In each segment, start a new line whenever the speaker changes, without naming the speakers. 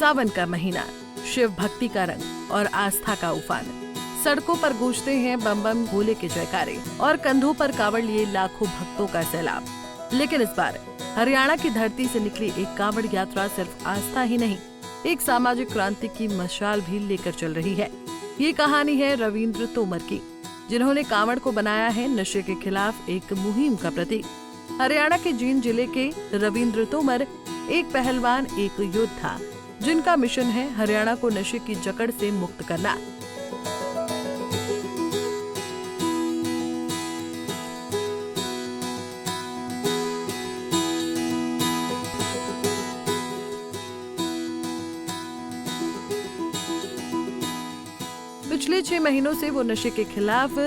सावन का महीना, शिव भक्ति का रंग और आस्था का उफान। सड़कों पर गूंजते हैं बम बम भोले के जयकारे और कंधों पर कावड़ लिए लाखों भक्तों का सैलाब। लेकिन इस बार हरियाणा की धरती से निकली एक कावड़ यात्रा सिर्फ आस्था ही नहीं, एक सामाजिक क्रांति की मशाल भी लेकर चल रही है। ये कहानी है रविंद्र तोमर की, जिन्होंने कावड़ को बनाया है नशे के खिलाफ एक मुहिम का प्रतीक। हरियाणा के जींद जिले के रविंद्र तोमर एक पहलवान, एक योद्धा, जिनका मिशन है हरियाणा को नशे की जकड़ से मुक्त करना। पिछले 6 महीनों से वो नशे के खिलाफ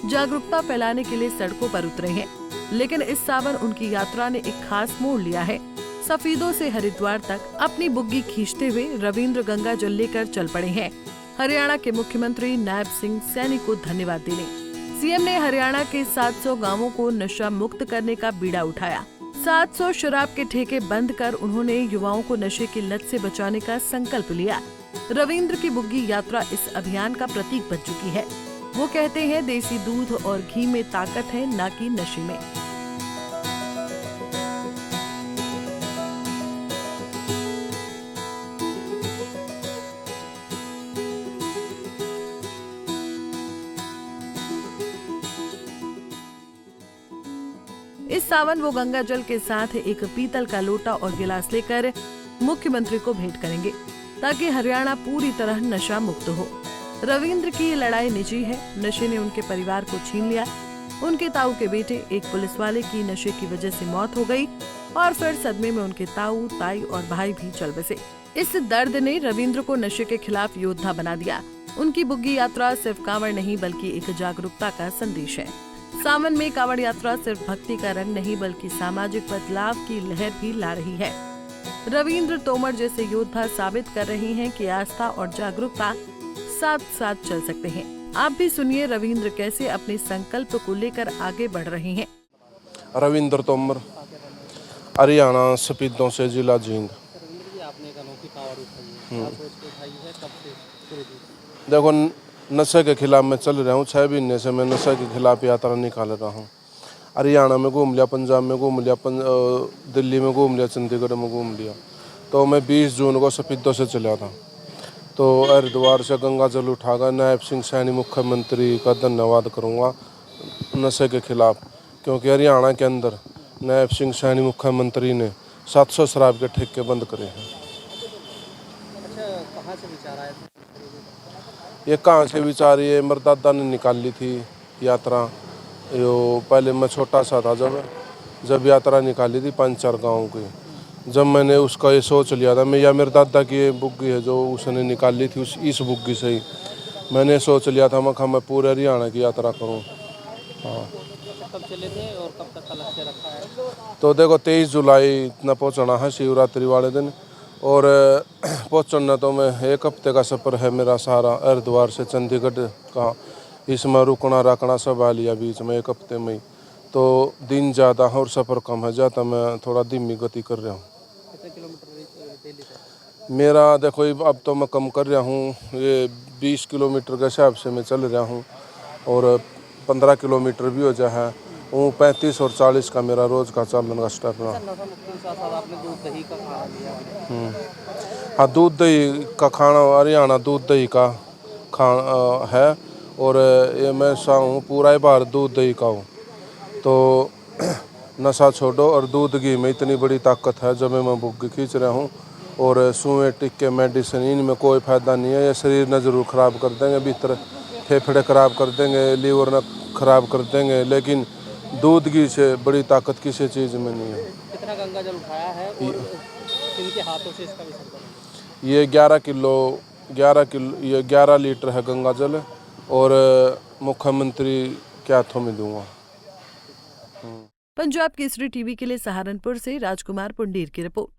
जागरूकता फैलाने के लिए सड़कों पर उतरे हैं। लेकिन इस सावन उनकी यात्रा ने एक खास मोड़ लिया है। सफीदों से हरिद्वार तक अपनी बुग्गी खींचते हुए रविंद्र गंगा जल लेकर चल पड़े हैं हरियाणा के मुख्यमंत्री नायब सिंह सैनी को धन्यवाद देने। सीएम ने हरियाणा के 700 गांवों को नशा मुक्त करने का बीड़ा उठाया। 700 शराब के ठेके बंद कर उन्होंने युवाओं को नशे की लत से बचाने का संकल्प लिया। रविंद्र की बुग्गी यात्रा इस अभियान का प्रतीक बन चुकी है। वो कहते हैं, देसी दूध और घी में ताकत है, न कि नशे में। इस सावन वो गंगा जल के साथ एक पीतल का लोटा और गिलास लेकर मुख्यमंत्री को भेंट करेंगे, ताकि हरियाणा पूरी तरह नशा मुक्त हो। रविंद्र की ये लड़ाई निजी है। नशे ने उनके परिवार को छीन लिया। उनके ताऊ के बेटे, एक पुलिस वाले की नशे की वजह से मौत हो गई और फिर सदमे में उनके ताऊ, ताई और भाई भी चल बसे। इस दर्द ने रविंद्र को नशे के खिलाफ योद्धा बना दिया। उनकी बुग्गी यात्रा सिर्फ कांवड़ नहीं, बल्कि एक जागरूकता का संदेश है। सावन में कांवड़ यात्रा सिर्फ भक्ति का रंग नहीं, बल्कि सामाजिक बदलाव की लहर भी ला रही है। रविंद्र तोमर जैसे योद्धा साबित कर रहे हैं कि आस्था और जागरूकता साथ साथ चल सकते हैं। आप भी सुनिए रविंद्र कैसे अपने संकल्प को लेकर आगे बढ़ रहे हैं।
रविंद्र तोमर, हरियाणा, सफीदों से जिला जींद। देखो, नशे के खिलाफ मैं चल रहा हूँ। 6 महीने से मैं नशे के खिलाफ यात्रा निकाल रहा हूँ। हरियाणा में घूम लिया, पंजाब में घूम लिया, दिल्ली में घूम लिया, चंडीगढ़ में घूम लिया। तो मैं 20 जून को सफीदों से चला था। तो हरिद्वार से गंगा जल उठाकर नायब सिंह सैनी मुख्यमंत्री का धन्यवाद करूँगा नशे के खिलाफ, क्योंकि हरियाणा के अंदर नायब सिंह सैनी मुख्यमंत्री ने 700 शराब के ठेके बंद करे हैं।
अच्छा, कहाँ से विचार आया?
ये कहाँ से विचार, ये मेरे दादा ने निकाली थी यात्रा। यो पहले मैं छोटा सा था जब यात्रा निकाली थी 5-4 गाँव की। जब मैंने उसका ये सोच लिया था, मैं या मेरे दादा की ये बुग्गी है जो उसने निकाली थी, इस बुग्गी से ही मैंने सोच लिया था मैं पूरे हरियाणा की यात्रा करूं। हाँ।
कब चले थे और कब तक का लक्ष्य रखा है?
तो देखो, 23 जुलाई इतना पहुंचना है, शिवरात्रि वाले दिन। और पहुंचना तो मैं 1 हफ्ते का सफ़र है मेरा सारा, हरिद्वार से चंडीगढ़ का। इसमें रुकना रखना सब आ लिया बीच में 1 हफ्ते में ही। तो दिन ज़्यादा है और सफ़र कम है, ज़्यादा मैं थोड़ा धीमी गति कर रहा हूँ।
कितने किलोमीटर डेली का?
मेरा देखो, अब तो मैं कम कर रहा हूँ। ये 20 किलोमीटर के हिसाब से मैं चल रहा हूँ और 15 किलोमीटर भी हो जाए। वो 35 और 40 का मेरा रोज़ का चलन का स्टेप रहा।
आपने दूध दही का खाना लिया?
हाँ, दूध दही का खाना, हरियाणा दूध दही का खाना है। और ये मैं हूँ पूरा ही बार दूध दही का हूँ। तो नशा छोड़ो और दूध घी में इतनी बड़ी ताकत है। जब मैं बुग्गी खींच रहा हूँ और सुए टिक्के मेडिसिन, इनमें कोई फ़ायदा नहीं है। ये शरीर न जरूर ख़राब कर देंगे, भीतर फेफड़े ख़राब कर देंगे, लीवर न ख़राब कर देंगे, लेकिन दूध घी से बड़ी ताकत किसी चीज़ में नहीं है।
कितना गंगा जल उठाया है और किनके हाथों से इसका विसर्जन?
ये 11 लीटर है गंगा जल और मुख्यमंत्री के हाथों में दूंगा।
पंजाब केसरी टीवी के लिए सहारनपुर से राजकुमार पुंडीर की रिपोर्ट।